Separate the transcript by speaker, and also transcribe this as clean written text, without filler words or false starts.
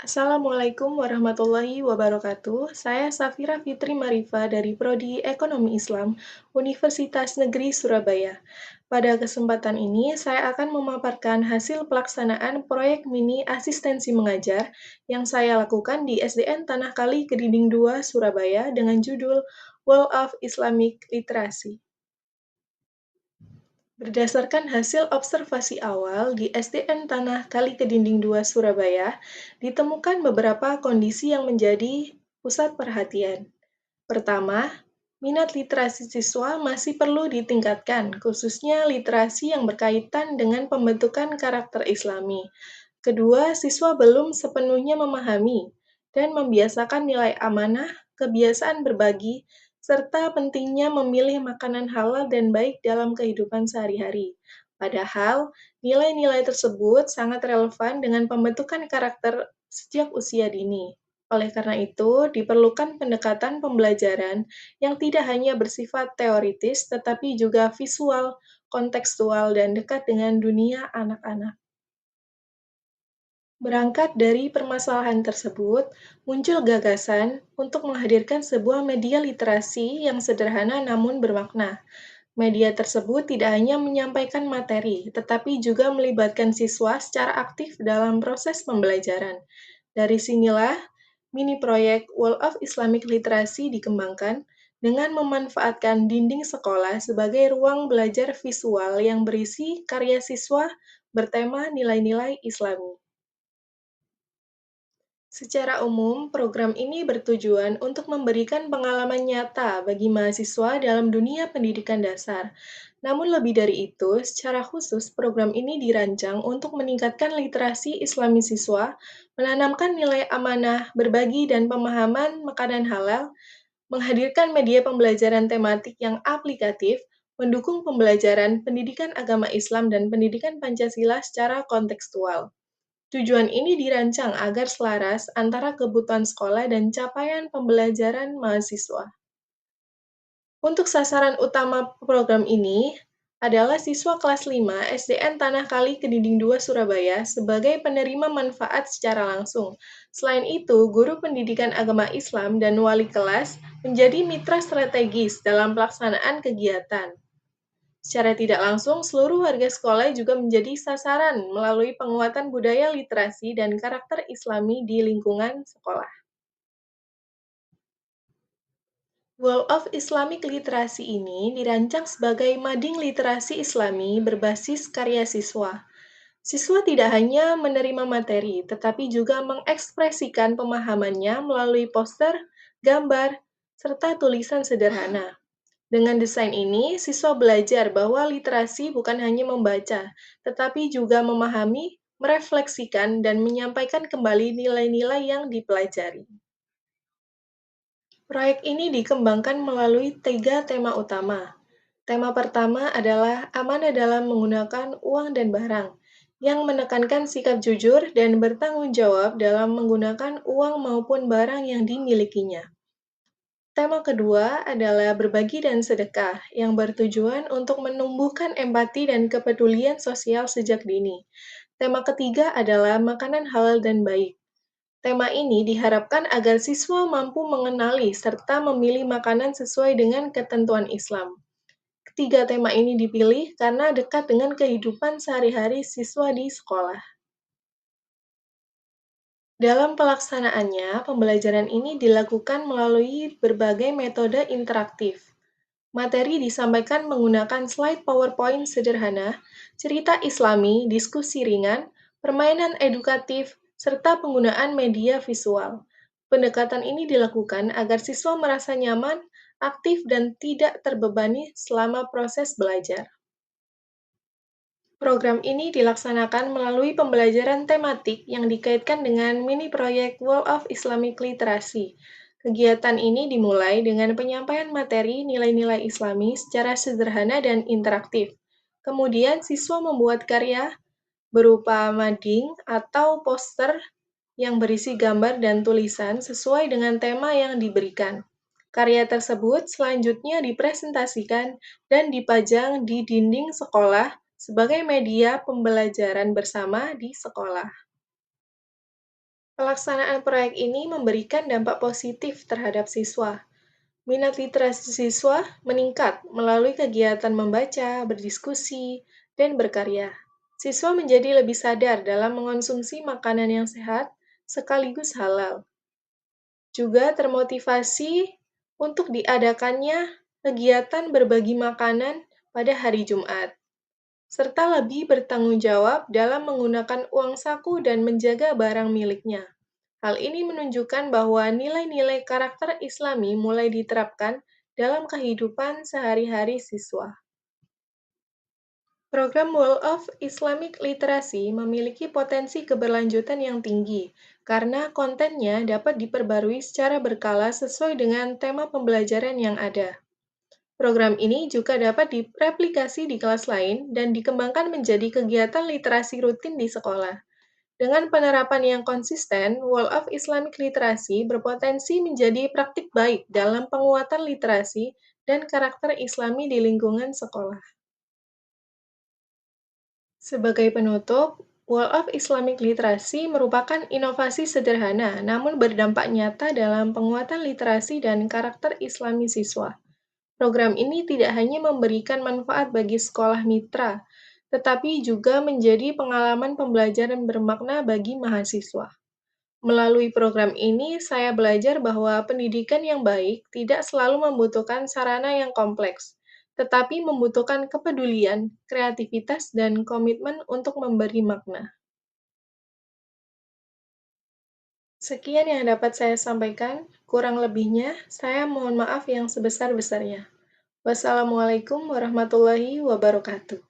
Speaker 1: Assalamualaikum warahmatullahi wabarakatuh. Saya Safira Fitri Marifa dari Prodi Ekonomi Islam, Universitas Negeri Surabaya. Pada kesempatan ini, saya akan memaparkan hasil pelaksanaan proyek mini asistensi mengajar yang saya lakukan di SDN Tanah Kali Kedinding 2, Surabaya dengan judul Wall of Islamic Literacy. Berdasarkan hasil observasi awal di SDN Tanah Kali Kedinding 2 Surabaya, ditemukan beberapa kondisi yang menjadi pusat perhatian. Pertama, minat literasi siswa masih perlu ditingkatkan, khususnya literasi yang berkaitan dengan pembentukan karakter Islami. Kedua, siswa belum sepenuhnya memahami dan membiasakan nilai amanah, kebiasaan berbagi, serta pentingnya memilih makanan halal dan baik dalam kehidupan sehari-hari. Padahal, nilai-nilai tersebut sangat relevan dengan pembentukan karakter sejak usia dini. Oleh karena itu, diperlukan pendekatan pembelajaran yang tidak hanya bersifat teoritis, tetapi juga visual, kontekstual, dan dekat dengan dunia anak-anak. Berangkat dari permasalahan tersebut, muncul gagasan untuk menghadirkan sebuah media literasi yang sederhana namun bermakna. Media tersebut tidak hanya menyampaikan materi, tetapi juga melibatkan siswa secara aktif dalam proses pembelajaran. Dari sinilah, mini proyek Wall of Islamic Literacy dikembangkan dengan memanfaatkan dinding sekolah sebagai ruang belajar visual yang berisi karya siswa bertema nilai-nilai Islami. Secara umum, program ini bertujuan untuk memberikan pengalaman nyata bagi mahasiswa dalam dunia pendidikan dasar. Namun lebih dari itu, secara khusus program ini dirancang untuk meningkatkan literasi Islami siswa, menanamkan nilai amanah, berbagi dan pemahaman makanan halal, menghadirkan media pembelajaran tematik yang aplikatif, mendukung pembelajaran pendidikan agama Islam dan pendidikan Pancasila secara kontekstual. Tujuan ini dirancang agar selaras antara kebutuhan sekolah dan capaian pembelajaran mahasiswa. Untuk sasaran utama program ini adalah siswa kelas 5 SDN Tanah Kali Kedinding 2 Surabaya sebagai penerima manfaat secara langsung. Selain itu, guru pendidikan agama Islam dan wali kelas menjadi mitra strategis dalam pelaksanaan kegiatan. Secara tidak langsung, seluruh warga sekolah juga menjadi sasaran melalui penguatan budaya literasi dan karakter Islami di lingkungan sekolah. Wall of Islamic Literacy ini dirancang sebagai mading literasi Islami berbasis karya siswa. Siswa tidak hanya menerima materi, tetapi juga mengekspresikan pemahamannya melalui poster, gambar, serta tulisan sederhana. Dengan desain ini, siswa belajar bahwa literasi bukan hanya membaca, tetapi juga memahami, merefleksikan, dan menyampaikan kembali nilai-nilai yang dipelajari. Proyek ini dikembangkan melalui 3 tema utama. Tema pertama adalah amanah dalam menggunakan uang dan barang, yang menekankan sikap jujur dan bertanggung jawab dalam menggunakan uang maupun barang yang dimilikinya. Tema kedua adalah berbagi dan sedekah, yang bertujuan untuk menumbuhkan empati dan kepedulian sosial sejak dini. Tema ketiga adalah makanan halal dan baik. Tema ini diharapkan agar siswa mampu mengenali serta memilih makanan sesuai dengan ketentuan Islam. Ketiga tema ini dipilih karena dekat dengan kehidupan sehari-hari siswa di sekolah. Dalam pelaksanaannya, pembelajaran ini dilakukan melalui berbagai metode interaktif. Materi disampaikan menggunakan slide PowerPoint sederhana, cerita Islami, diskusi ringan, permainan edukatif, serta penggunaan media visual. Pendekatan ini dilakukan agar siswa merasa nyaman, aktif, dan tidak terbebani selama proses belajar. Program ini dilaksanakan melalui pembelajaran tematik yang dikaitkan dengan mini proyek Wall of Islamic Literacy. Kegiatan ini dimulai dengan penyampaian materi nilai-nilai Islami secara sederhana dan interaktif. Kemudian siswa membuat karya berupa mading atau poster yang berisi gambar dan tulisan sesuai dengan tema yang diberikan. Karya tersebut selanjutnya dipresentasikan dan dipajang di dinding sekolah sebagai media pembelajaran bersama di sekolah. Pelaksanaan proyek ini memberikan dampak positif terhadap siswa. Minat literasi siswa meningkat melalui kegiatan membaca, berdiskusi, dan berkarya. Siswa menjadi lebih sadar dalam mengonsumsi makanan yang sehat sekaligus halal. Juga termotivasi untuk diadakannya kegiatan berbagi makanan pada hari Jumat, serta lebih bertanggung jawab dalam menggunakan uang saku dan menjaga barang miliknya. Hal ini menunjukkan bahwa nilai-nilai karakter Islami mulai diterapkan dalam kehidupan sehari-hari siswa. Program Wall of Islamic Literacy memiliki potensi keberlanjutan yang tinggi karena kontennya dapat diperbarui secara berkala sesuai dengan tema pembelajaran yang ada. Program ini juga dapat direplikasi di kelas lain dan dikembangkan menjadi kegiatan literasi rutin di sekolah. Dengan penerapan yang konsisten, Wall of Islamic Literacy berpotensi menjadi praktik baik dalam penguatan literasi dan karakter Islami di lingkungan sekolah. Sebagai penutup, Wall of Islamic Literacy merupakan inovasi sederhana namun berdampak nyata dalam penguatan literasi dan karakter Islami siswa. Program ini tidak hanya memberikan manfaat bagi sekolah mitra, tetapi juga menjadi pengalaman pembelajaran bermakna bagi mahasiswa. Melalui program ini, saya belajar bahwa pendidikan yang baik tidak selalu membutuhkan sarana yang kompleks, tetapi membutuhkan kepedulian, kreativitas, dan komitmen untuk memberi makna. Sekian yang dapat saya sampaikan, kurang lebihnya saya mohon maaf yang sebesar-besarnya. Wassalamualaikum warahmatullahi wabarakatuh.